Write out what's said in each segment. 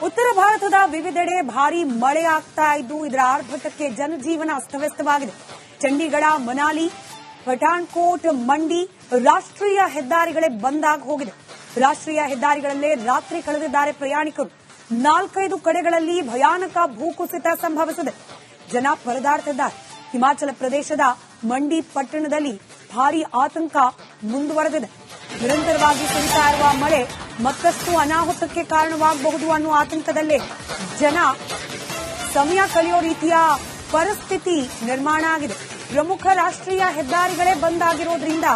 ಉತ್ತರ ಭಾರತದ ವಿವಿಧೆಡೆ ಭಾರೀ ಮಳೆ ಆಗ್ತಾ ಇದ್ದು ಇದರ ಆರ್ಭಟಕ್ಕೆ ಜನಜೀವನ ಅಸ್ತವ್ಯಸ್ತವಾಗಿದೆ. ಚಂಡೀಗಢ, ಮನಾಲಿ, ಪಠಾಣ್ಕೋಟ್, ಮಂಡಿ ರಾಷ್ಟ್ರೀಯ ಹೆದ್ದಾರಿಗಳೇ ಬಂದ್ ಆಗಿ ಹೋಗಿದೆ. ರಾಷ್ಟ್ರೀಯ ಹೆದ್ದಾರಿಗಳಲ್ಲೇ ರಾತ್ರಿ ಕಳೆದಿದ್ದಾರೆ ಪ್ರಯಾಣಿಕರು. 4-5 ಕಡೆಗಳಲ್ಲಿ ಭಯಾನಕ ಭೂಕುಸಿತ ಸಂಭವಿಸಿದೆ. ಜನ ಪರದಾಡ್ತಿದ್ದಾರೆ. ಹಿಮಾಚಲ ಪ್ರದೇಶದ ಮಂಡಿ ಪಟ್ಟಣದಲ್ಲಿ ಭಾರೀ ಆತಂಕ ಮುಂದುವರೆದಿದೆ. ನಿರಂತರವಾಗಿ ಸುರಿತಾ ಇರುವ ಮಳೆ ಮತ್ತಷ್ಟು ಅನಾಹುತಕ್ಕೆ ಕಾರಣವಾಗಬಹುದು ಅನ್ನೋ ಆತಂಕದಲ್ಲೇ ಜನ ಸಮಯ ಕಳೆಯೋ ರೀತಿಯ ಪರಿಸ್ಥಿತಿ ನಿರ್ಮಾಣ ಆಗಿದೆ. ಪ್ರಮುಖ ರಾಷ್ಟ್ರೀಯ ಹೆದ್ದಾರಿಗಳೇ ಬಂದ್ ಆಗಿರೋದ್ರಿಂದ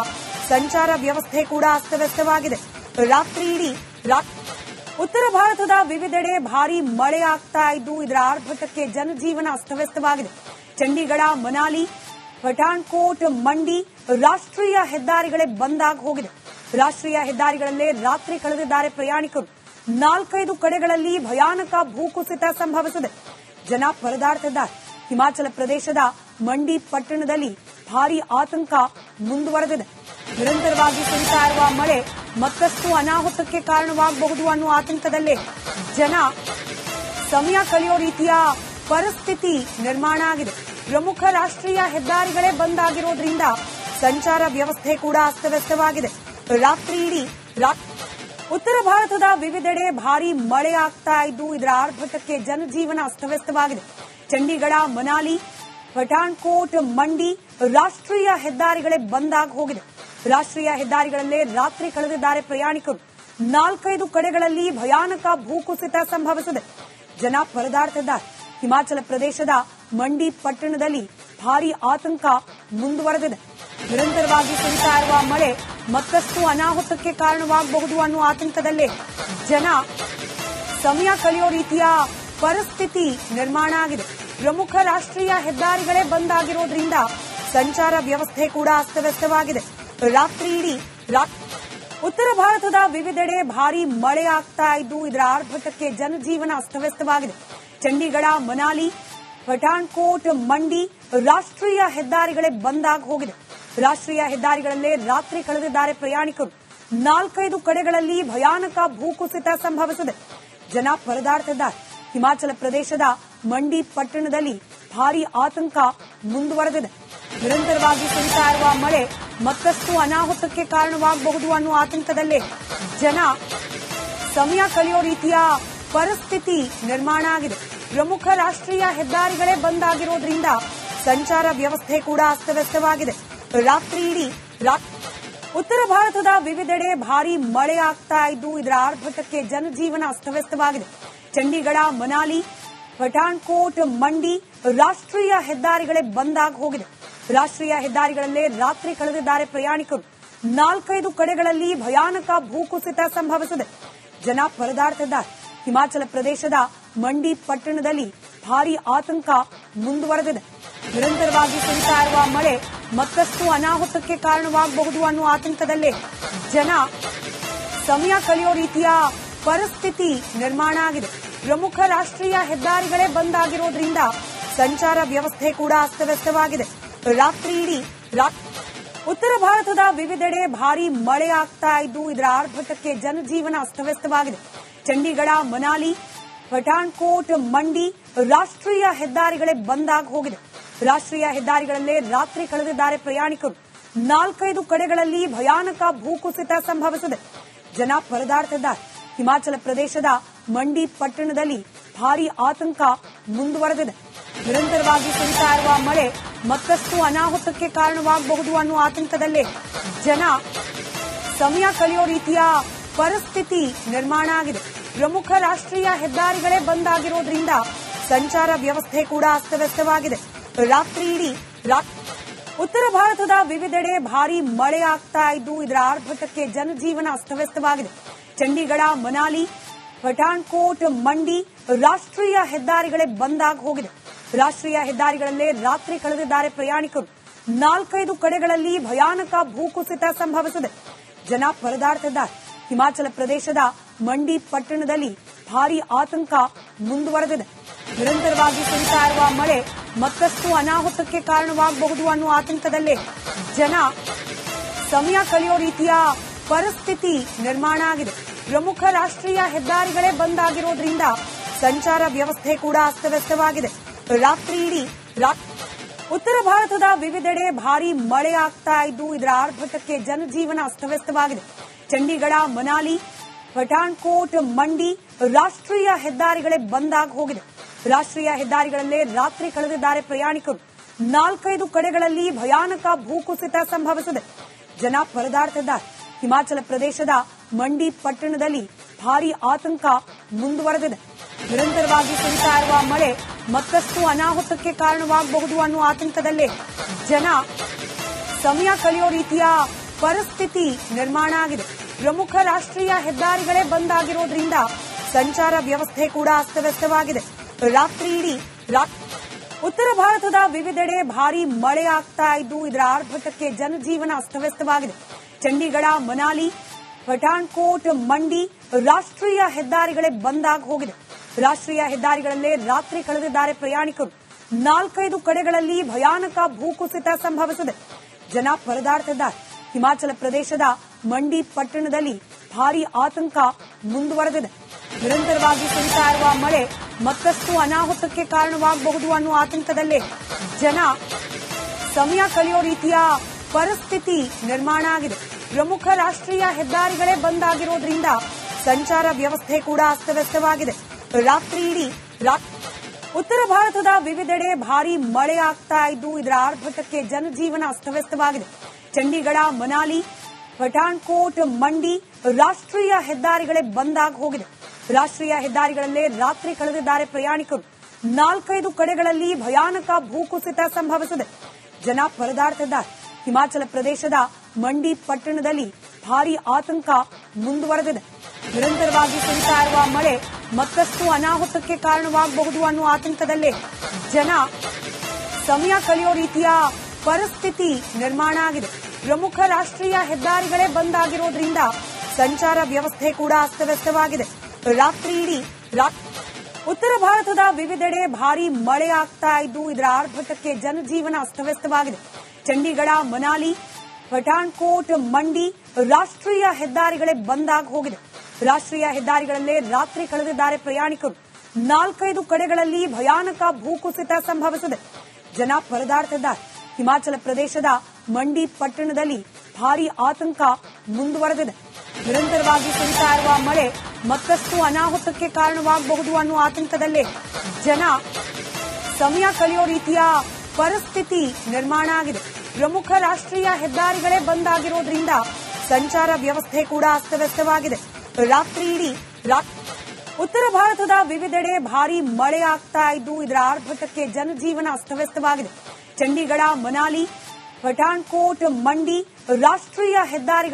ಸಂಚಾರ ವ್ಯವಸ್ಥೆ ಕೂಡ ಅಸ್ತವ್ಯಸ್ತವಾಗಿದೆ. ರಾತ್ರಿ ಇಡೀ ಉತ್ತರ ಭಾರತದ ವಿವಿಧೆಡೆ ಭಾರೀ ಮಳೆ ಆಗ್ತಾ ಇದ್ದು ಇದರ ಆರ್ಭಟಕ್ಕೆ ಜನಜೀವನ ಅಸ್ತವ್ಯಸ್ತವಾಗಿದೆ. ಚಂಡೀಗಢ, ಮನಾಲಿ, ಪಠಾಣ್ಕೋಟ್, ಮಂಡಿ ರಾಷ್ಟ್ರೀಯ ಹೆದ್ದಾರಿಗಳೇ ಬಂದ್ ಆಗಿ ಹೋಗಿದೆ. ರಾಷ್ಟ್ರೀಯ ಹೆದ್ದಾರಿಗಳಲ್ಲೇ ರಾತ್ರಿ ಕಳೆದಿದ್ದಾರೆ ಪ್ರಯಾಣಿಕರು. 4-5 ಕಡೆಗಳಲ್ಲಿ ಭಯಾನಕ ಭೂಕುಸಿತ ಸಂಭವಿಸಿದೆ. ಜನ ಪರದಾಡ್ತಿದ್ದಾರೆ. ಹಿಮಾಚಲ ಪ್ರದೇಶದ ಮಂಡಿ ಪಟ್ಟಣದಲ್ಲಿ ಭಾರೀ ಆತಂಕ ಮುಂದುವರೆದಿದೆ. ನಿರಂತರವಾಗಿ ಸುರಿತಾ ಇರುವ ಮಳೆ ಮತ್ತಷ್ಟು ಅನಾಹುತಕ್ಕೆ ಕಾರಣವಾಗಬಹುದು ಅನ್ನೋ ಆತಂಕದಲ್ಲೇ ಜನ ಸಮಯ ಕಳೆಯೋ ರೀತಿಯ ಪರಿಸ್ಥಿತಿ ನಿರ್ಮಾಣ ಆಗಿದೆ. ಪ್ರಮುಖ ರಾಷ್ಟ್ರೀಯ ಹೆದ್ದಾರಿಗಳೇ ಬಂದ್ ಆಗಿರೋದ್ರಿಂದ ಸಂಚಾರ ವ್ಯವಸ್ಥೆ ಕೂಡ ಅಸ್ತವ್ಯಸ್ತವಾಗಿದೆ. ರಾತ್ರಿ ಇಡೀ ಉತ್ತರ ಭಾರತದ ವಿವಿಧೆಡೆ ಭಾರೀ ಮಳೆ ಆಗ್ತಾ ಇದ್ದು ಇದರ ಆರ್ಭಟಕ್ಕೆ ಜನಜೀವನ ಅಸ್ತವ್ಯಸ್ತವಾಗಿದೆ. ಚಂಡೀಗಢ, ಮನಾಲಿ, ಪಠಾಣ್ಕೋಟ್, ಮಂಡಿ ರಾಷ್ಟ್ರೀಯ ಹೆದ್ದಾರಿಗಳೇ ಬಂದ್ ಆಗಿ ಹೋಗಿದೆ. ರಾಷ್ಟ್ರೀಯ ಹೆದ್ದಾರಿಗಳಲ್ಲೇ ರಾತ್ರಿ ಕಳೆದಿದ್ದಾರೆ ಪ್ರಯಾಣಿಕರು. 4-5 ಕಡೆಗಳಲ್ಲಿ ಭಯಾನಕ ಭೂಕುಸಿತ ಸಂಭವಿಸಿದೆ. ಜನ ಪರದಾಡ್ತಿದ್ದಾರೆ. ಹಿಮಾಚಲ ಪ್ರದೇಶದ ಮಂಡಿ ಪಟ್ಟಣದಲ್ಲಿ ಭಾರೀ ಆತಂಕ ಮುಂದುವರೆದಿದೆ. ನಿರಂತರವಾಗಿ ಸುರಿತಾ ಇರುವ ಮಳೆ ಮತ್ತಷ್ಟು ಅನಾಹುತಕ್ಕೆ ಕಾರಣವಾಗಬಹುದು ಅನ್ನೋ ಆತಂಕದಲ್ಲೇ ಜನ ಸಮಯ ಕಳೆಯೋ ರೀತಿಯ ಪರಿಸ್ಥಿತಿ ನಿರ್ಮಾಣ ಆಗಿದೆ. ಪ್ರಮುಖ ರಾಷ್ಟ್ರೀಯ ಹೆದ್ದಾರಿಗಳೇ ಬಂದ್ ಆಗಿರೋದ್ರಿಂದ ಸಂಚಾರ ವ್ಯವಸ್ಥೆ ಕೂಡ ಅಸ್ತವ್ಯಸ್ತವಾಗಿದೆ. ರಾತ್ರಿ ಇಡೀ ಉತ್ತರ ಭಾರತದ ವಿವಿಧೆಡೆ ಭಾರೀ ಮಳೆ ಆಗ್ತಾ ಇದ್ದು ಇದರ ಆರ್ಭಟಕ್ಕೆ ಜನಜೀವನ ಅಸ್ತವ್ಯಸ್ತವಾಗಿದೆ. ಚಂಡೀಗಢ, ಮನಾಲಿ, ಪಠಾಣ್ಕೋಟ್, ಮಂಡಿ ರಾಷ್ಟ್ರೀಯ ಹೆದ್ದಾರಿಗಳೇ ಬಂದ್ ಆಗಿ ಹೋಗಿದೆ. ರಾಷ್ಟ್ರೀಯ ಹೆದ್ದಾರಿಗಳಲ್ಲೇ ರಾತ್ರಿ ಕಳೆದಿದ್ದಾರೆ ಪ್ರಯಾಣಿಕರು. 4-5 ಕಡೆಗಳಲ್ಲಿ ಭಯಾನಕ ಭೂಕುಸಿತ ಸಂಭವಿಸಿದೆ. ಜನ ಪರದಾಡ್ತಿದ್ದಾರೆ. ಹಿಮಾಚಲ ಪ್ರದೇಶದ ಮಂಡಿ ಪಟ್ಟಣದಲ್ಲಿ ಭಾರೀ ಆತಂಕ ಮುಂದುವರೆದಿದೆ. ನಿರಂತರವಾಗಿ ಸುರಿತಾ ಇರುವ ಮಳೆ ಮತ್ತಷ್ಟು ಅನಾಹುತಕ್ಕೆ ಕಾರಣವಾಗಬಹುದು ಅನ್ನೋ ಆತಂಕದಲ್ಲೇ ಜನ ಸಮಯ ಕಳೆಯೋ ರೀತಿಯ ಪರಿಸ್ಥಿತಿ ನಿರ್ಮಾಣ ಆಗಿದೆ. ಪ್ರಮುಖ ರಾಷ್ಟ್ರೀಯ ಹೆದ್ದಾರಿಗಳೇ ಬಂದ್ ಆಗಿರೋದ್ರಿಂದ ಸಂಚಾರ ವ್ಯವಸ್ಥೆ ಕೂಡ ಅಸ್ತವ್ಯಸ್ತವಾಗಿದೆ. ರಾತ್ರಿ ಇಡೀ ಉತ್ತರ ಭಾರತದ ವಿವಿಧೆಡೆ ಭಾರೀ ಮಳೆ ಆಗ್ತಾ ಇದ್ದು ಇದರ ಆರ್ಭಟಕ್ಕೆ ಜನಜೀವನ ಅಸ್ತವ್ಯಸ್ತವಾಗಿದೆ. ಚಂಡೀಗಢ, ಮನಾಲಿ, ಪಠಾಣ್ಕೋಟ್, ಮಂಡಿ ರಾಷ್ಟ್ರೀಯ ಹೆದ್ದಾರಿಗಳೇ ಬಂದ್ ಆಗಿ ಹೋಗಿದೆ. ರಾಷ್ಟ್ರೀಯ ಹೆದ್ದಾರಿಗಳಲ್ಲೇ ರಾತ್ರಿ ಕಳೆದಿದ್ದಾರೆ ಪ್ರಯಾಣಿಕರು. 4-5 ಕಡೆಗಳಲ್ಲಿ ಭಯಾನಕ ಭೂಕುಸಿತ ಸಂಭವಿಸಿದೆ. ಜನ ಪರದಾಡ್ತಿದ್ದಾರೆ. ಹಿಮಾಚಲ ಪ್ರದೇಶದ ಮಂಡಿ ಪಟ್ಟಣದಲ್ಲಿ ಭಾರೀ ಆತಂಕ ಮುಂದುವರೆದಿದೆ. ನಿರಂತರವಾಗಿ ಸುರಿತಾ ಇರುವ ಮಳೆ ಮತ್ತಷ್ಟು ಅನಾಹುತಕ್ಕೆ ಕಾರಣವಾಗಬಹುದು ಅನ್ನೋ ಆತಂಕದಲ್ಲೇ ಜನ ಸಮಯ ಕಳೆಯೋ ರೀತಿಯ ಪರಿಸ್ಥಿತಿ ನಿರ್ಮಾಣ ಆಗಿದೆ. ಪ್ರಮುಖ ರಾಷ್ಟ್ರೀಯ ಹೆದ್ದಾರಿಗಳೇ ಬಂದ್ ಆಗಿರೋದ್ರಿಂದ ಸಂಚಾರ ವ್ಯವಸ್ಥೆ ಕೂಡ ಅಸ್ತವ್ಯಸ್ತವಾಗಿದೆ. ರಾತ್ರಿ ಇಡೀ ಉತ್ತರ ಭಾರತದ ವಿವಿಧೆಡೆ ಭಾರೀ ಮಳೆ ಆಗ್ತಾ ಇದ್ದು ಇದರ ಆರ್ಭಟಕ್ಕೆ ಜನಜೀವನ ಅಸ್ತವ್ಯಸ್ತವಾಗಿದೆ. ಚಂಡೀಗಢ, ಮನಾಲಿ, ಪಠಾಣ್ಕೋಟ್, ಮಂಡಿ ರಾಷ್ಟ್ರೀಯ ಹೆದ್ದಾರಿಗಳೇ ಬಂದ್ ಆಗಿ ಹೋಗಿದೆ. ರಾಷ್ಟ್ರೀಯ ಹೆದ್ದಾರಿಗಳಲ್ಲೇ ರಾತ್ರಿ ಕಳೆದಿದ್ದಾರೆ ಪ್ರಯಾಣಿಕರು. 4-5 ಕಡೆಗಳಲ್ಲಿ ಭಯಾನಕ ಭೂಕುಸಿತ ಸಂಭವಿಸಿದೆ. ಜನ ಪರದಾಡ್ತಿದ್ದಾರೆ. ಹಿಮಾಚಲ ಪ್ರದೇಶದ ಮಂಡಿ ಪಟ್ಟಣದಲ್ಲಿ ಭಾರೀ ಆತಂಕ ಮುಂದುವರೆದಿದೆ. ನಿರಂತರವಾಗಿ ಸುರಿತಾ ಇರುವ ಮಳೆ ಮತ್ತಷ್ಟು ಅನಾಹುತಕ್ಕೆ ಕಾರಣವಾಗಬಹುದು ಅನ್ನೋ ಆತಂಕದಲ್ಲೇ ಜನ ಸಮಯ ಕಳೆಯೋ ರೀತಿಯ ಪರಿಸ್ಥಿತಿ ನಿರ್ಮಾಣ ಆಗಿದೆ. ಪ್ರಮುಖ ರಾಷ್ಟ್ರೀಯ ಹೆದ್ದಾರಿಗಳೇ ಬಂದ್ ಆಗಿರೋದ್ರಿಂದ ಸಂಚಾರ ವ್ಯವಸ್ಥೆ ಕೂಡ ಅಸ್ತವ್ಯಸ್ತವಾಗಿದೆ. ರಾತ್ರಿ ಇಡೀ ಉತ್ತರ ಭಾರತದ ವಿವಿಧೆಡೆ ಭಾರೀ ಮಳೆ ಆಗ್ತಾ ಇದ್ದು ಇದರ ಆರ್ಭಟಕ್ಕೆ ಜನಜೀವನ ಅಸ್ತವ್ಯಸ್ತವಾಗಿದೆ. ಚಂಡೀಗಢ, ಮನಾಲಿ, ಪಠಾಣ್ಕೋಟ್, ಮಂಡಿ ರಾಷ್ಟ್ರೀಯ ಹೆದ್ದಾರಿಗಳೇ ಬಂದ್ ಆಗಿ ಹೋಗಿದೆ. ರಾಷ್ಟ್ರೀಯ ಹೆದ್ದಾರಿಗಳಲ್ಲೇ ರಾತ್ರಿ ಕಳೆದಿದ್ದಾರೆ ಪ್ರಯಾಣಿಕರು. 4-5 ಕಡೆಗಳಲ್ಲಿ ಭಯಾನಕ ಭೂಕುಸಿತ ಸಂಭವಿಸಿದೆ. ಜನ ಪರದಾಡ್ತಿದ್ದಾರೆ. ಹಿಮಾಚಲ ಪ್ರದೇಶದ ಮಂಡಿ ಪಟ್ಟಣದಲ್ಲಿ ಭಾರೀ ಆತಂಕ ಮುಂದುವರೆದಿದೆ. ನಿರಂತರವಾಗಿ ಸುರಿತಾ ಇರುವ ಮಳೆ ಮತ್ತಷ್ಟು ಅನಾಹುತಕ್ಕೆ ಕಾರಣವಾಗಬಹುದು ಅನ್ನೋ ಆತಂಕದಲ್ಲೇ ಜನ ಸಮಯ ಕಳೆಯೋ ರೀತಿಯ ಪರಿಸ್ಥಿತಿ ನಿರ್ಮಾಣ ಆಗಿದೆ. ಪ್ರಮುಖ ರಾಷ್ಟ್ರೀಯ ಹೆದ್ದಾರಿಗಳೇ ಬಂದ್ ಆಗಿರೋದ್ರಿಂದ ಸಂಚಾರ ವ್ಯವಸ್ಥೆ ಕೂಡ ಅಸ್ತವ್ಯಸ್ತವಾಗಿದೆ. ರಾತ್ರಿ ಇಡೀ ಉತ್ತರ ಭಾರತದ ವಿವಿಧೆಡೆ ಭಾರೀ ಮಳೆ ಆಗ್ತಾ ಇದ್ದು ಇದರ ಆರ್ಭಟಕ್ಕೆ ಜನಜೀವನ ಅಸ್ತವ್ಯಸ್ತವಾಗಿದೆ. ಚಂಡೀಗಢ, ಮನಾಲಿ, ಪಠಾಣ್ಕೋಟ್, ಮಂಡಿ ರಾಷ್ಟ್ರೀಯ ಹೆದ್ದಾರಿಗಳೇ ಬಂದ್ ಆಗಿ ಹೋಗಿದೆ. ರಾಷ್ಟ್ರೀಯ ಹೆದ್ದಾರಿಗಳಲ್ಲೇ ರಾತ್ರಿ ಕಳೆದಿದ್ದಾರೆ ಪ್ರಯಾಣಿಕರು. 4-5 ಕಡೆಗಳಲ್ಲಿ ಭಯಾನಕ ಭೂಕುಸಿತ ಸಂಭವಿಸಿದೆ. ಜನ ಪರದಾಡ್ತಿದ್ದಾರೆ. ಹಿಮಾಚಲ ಪ್ರದೇಶದ ಮಂಡಿ ಪಟ್ಟಣದಲ್ಲಿ ಭಾರೀ ಆತಂಕ ಮುಂದುವರೆದಿದೆ. ನಿರಂತರವಾಗಿ ಸುರಿತಾ ಇರುವ ಮಳೆ ಮತ್ತಷ್ಟು ಅನಾಹುತಕ್ಕೆ ಕಾರಣವಾಗಬಹುದು ಅನ್ನೋ ಆತಂಕದಲ್ಲೇ ಜನ ಸಮಯ ಕಳೆಯೋ ರೀತಿಯ ಪರಿಸ್ಥಿತಿ ನಿರ್ಮಾಣ ಆಗಿದೆ. ಪ್ರಮುಖ ರಾಷ್ಟ್ರೀಯ ಹೆದ್ದಾರಿಗಳೇ ಬಂದ್ ಆಗಿರೋದ್ರಿಂದ ಸಂಚಾರ ವ್ಯವಸ್ಥೆ ಕೂಡ ಅಸ್ತವ್ಯಸ್ತವಾಗಿದೆ. ರಾತ್ರಿ ಇಡೀ ಉತ್ತರ ಭಾರತದ ವಿವಿಧೆಡೆ ಭಾರೀ ಮಳೆ ಆಗ್ತಾ ಇದ್ದು ಇದರ ಆರ್ಭಟಕ್ಕೆ ಜನಜೀವನ ಅಸ್ತವ್ಯಸ್ತವಾಗಿದೆ. ಚಂಡೀಗಢ, ಮನಾಲಿ, ಪಠಾಣ್ಕೋಟ್, ಮಂಡಿ ರಾಷ್ಟ್ರೀಯ ಹೆದ್ದಾರಿಗಳೇ ಬಂದ್ ಆಗಿ ಹೋಗಿದೆ. ರಾಷ್ಟ್ರೀಯ ಹೆದ್ದಾರಿಗಳಲ್ಲೇ ರಾತ್ರಿ ಕಳೆದಿದ್ದಾರೆ ಪ್ರಯಾಣಿಕರು. 4-5 ಕಡೆಗಳಲ್ಲಿ ಭಯಾನಕ ಭೂಕುಸಿತ ಸಂಭವಿಸಿದೆ. ಜನ ಪರದಾಡ್ತಿದ್ದಾರೆ. ಹಿಮಾಚಲ ಪ್ರದೇಶದ ಮಂಡಿ ಪಟ್ಟಣದಲ್ಲಿ ಭಾರೀ ಆತಂಕ ಮುಂದುವರೆದಿದೆ. ನಿರಂತರವಾಗಿ ಸುರಿತಾ ಇರುವ ಮಳೆ ಮತ್ತಷ್ಟು ಅನಾಹುತಕ್ಕೆ ಕಾರಣವಾಗಬಹುದು ಅನ್ನೋ ಆತಂಕದಲ್ಲೇ ಜನ ಸಮಯ ಕಳೆಯೋ ರೀತಿಯ ಪರಿಸ್ಥಿತಿ ನಿರ್ಮಾಣ ಆಗಿದೆ. ಪ್ರಮುಖ ರಾಷ್ಟ್ರೀಯ ಹೆದ್ದಾರಿಗಳೇ ಬಂದ್ ಆಗಿರೋದ್ರಿಂದ ಸಂಚಾರ ವ್ಯವಸ್ಥೆ ಕೂಡ ಅಸ್ತವ್ಯಸ್ತವಾಗಿದೆ. ರಾತ್ರಿ ಇಡೀ ಉತ್ತರ ಭಾರತದ ವಿವಿಧೆಡೆ ಭಾರೀ ಮಳೆ ಆಗ್ತಾ ಇದ್ದು ಇದರ ಆರ್ಭಟಕ್ಕೆ ಜನಜೀವನ ಅಸ್ತವ್ಯಸ್ತವಾಗಿದೆ. ಚಂಡೀಗಢ, ಮನಾಲಿ, ಪಠಾಣ್ಕೋಟ್, ಮಂಡಿ ರಾಷ್ಟ್ರೀಯ ಹೆದ್ದಾರಿಗಳೇ ಬಂದ್ ಆಗಿ ಹೋಗಿದೆ. ರಾಷ್ಟ್ರೀಯ ಹೆದ್ದಾರಿಗಳಲ್ಲೇ ರಾತ್ರಿ ಕಳೆದಿದ್ದಾರೆ ಪ್ರಯಾಣಿಕರು. 4-5 ಕಡೆಗಳಲ್ಲಿ ಭಯಾನಕ ಭೂಕುಸಿತ ಸಂಭವಿಸಿದೆ. ಜನ ಪರದಾಡ್ತಿದ್ದಾರೆ. ಹಿಮಾಚಲ ಪ್ರದೇಶದ ಮಂಡಿ ಪಟ್ಟಣದಲ್ಲಿ ಭಾರೀ ಆತಂಕ ಮುಂದುವರೆದಿದೆ. ನಿರಂತರವಾಗಿ ಸುರಿತಾ ಇರುವ ಮಳೆ ಮತ್ತಷ್ಟು ಅನಾಹುತಕ್ಕೆ ಕಾರಣವಾಗಬಹುದು ಅನ್ನೋ ಆತಂಕದಲ್ಲೇ ಜನ ಸಮಯ ಕಳೆಯೋ ರೀತಿಯ ಪರಿಸ್ಥಿತಿ ನಿರ್ಮಾಣ ಆಗಿದೆ. ಪ್ರಮುಖ ರಾಷ್ಟ್ರೀಯ ಹೆದ್ದಾರಿಗಳೇ ಬಂದ್ ಆಗಿರೋದ್ರಿಂದ ಸಂಚಾರ ವ್ಯವಸ್ಥೆ ಕೂಡ ಅಸ್ತವ್ಯಸ್ತವಾಗಿದೆ. ರಾತ್ರಿ ಇಡೀ ಉತ್ತರ ಭಾರತದ ವಿವಿಧೆಡೆ ಭಾರೀ ಮಳೆ ಆಗ್ತಾ ಇದ್ದು ಇದರ ಆರ್ಭಟಕ್ಕೆ ಜನಜೀವನ ಅಸ್ತವ್ಯಸ್ತವಾಗಿದೆ. ಚಂಡೀಗಢ, ಮನಾಲಿ, ಪಠಾಣ್ಕೋಟ್, ಮಂಡಿ ರಾಷ್ಟ್ರೀಯ ಹೆದ್ದಾರಿಗಳೇ ಬಂದ್ ಆಗಿ ಹೋಗಿದೆ. ರಾಷ್ಟ್ರೀಯ ಹೆದ್ದಾರಿಗಳಲ್ಲೇ ರಾತ್ರಿ ಕಳೆದಿದ್ದಾರೆ ಪ್ರಯಾಣಿಕರು. 4-5 ಕಡೆಗಳಲ್ಲಿ ಭಯಾನಕ ಭೂಕುಸಿತ ಸಂಭವಿಸಿದೆ. ಜನ ಪರದಾಡ್ತಿದ್ದಾರೆ. ಹಿಮಾಚಲ ಪ್ರದೇಶದ ಮಂಡಿ ಪಟ್ಟಣದಲ್ಲಿ ಭಾರೀ ಆತಂಕ ಮುಂದುವರೆದಿದೆ. ನಿರಂತರವಾಗಿ ಸುರಿತಾ ಇರುವ ಮಳೆ ಮತ್ತಷ್ಟು ಅನಾಹುತಕ್ಕೆ ಕಾರಣವಾಗಬಹುದು ಅನ್ನೋ ಆತಂಕದಲ್ಲೇ ಜನ ಸಮಯ ಕಳೆಯೋ ರೀತಿಯ ಪರಿಸ್ಥಿತಿ ನಿರ್ಮಾಣ ಆಗಿದೆ. ಪ್ರಮುಖ ರಾಷ್ಟ್ರೀಯ ಹೆದ್ದಾರಿಗಳೇ ಬಂದ್ ಆಗಿರೋದ್ರಿಂದ ಸಂಚಾರ ವ್ಯವಸ್ಥೆ ಕೂಡ ಅಸ್ತವ್ಯಸ್ತವಾಗಿದೆ. ರಾತ್ರಿ ಇಡೀ ಉತ್ತರ ಭಾರತದ ವಿವಿಧೆಡೆ ಭಾರೀ ಮಳೆ ಆಗ್ತಾ ಇದ್ದು ಇದರ ಆರ್ಭಟಕ್ಕೆ ಜನಜೀವನ ಅಸ್ತವ್ಯಸ್ತವಾಗಿದೆ. ಚಂಡೀಗಢ, ಮನಾಲಿ, ಪಠಾಣ್ಕೋಟ್, ಮಂಡಿ ರಾಷ್ಟ್ರೀಯ ಹೆದ್ದಾರಿಗಳೇ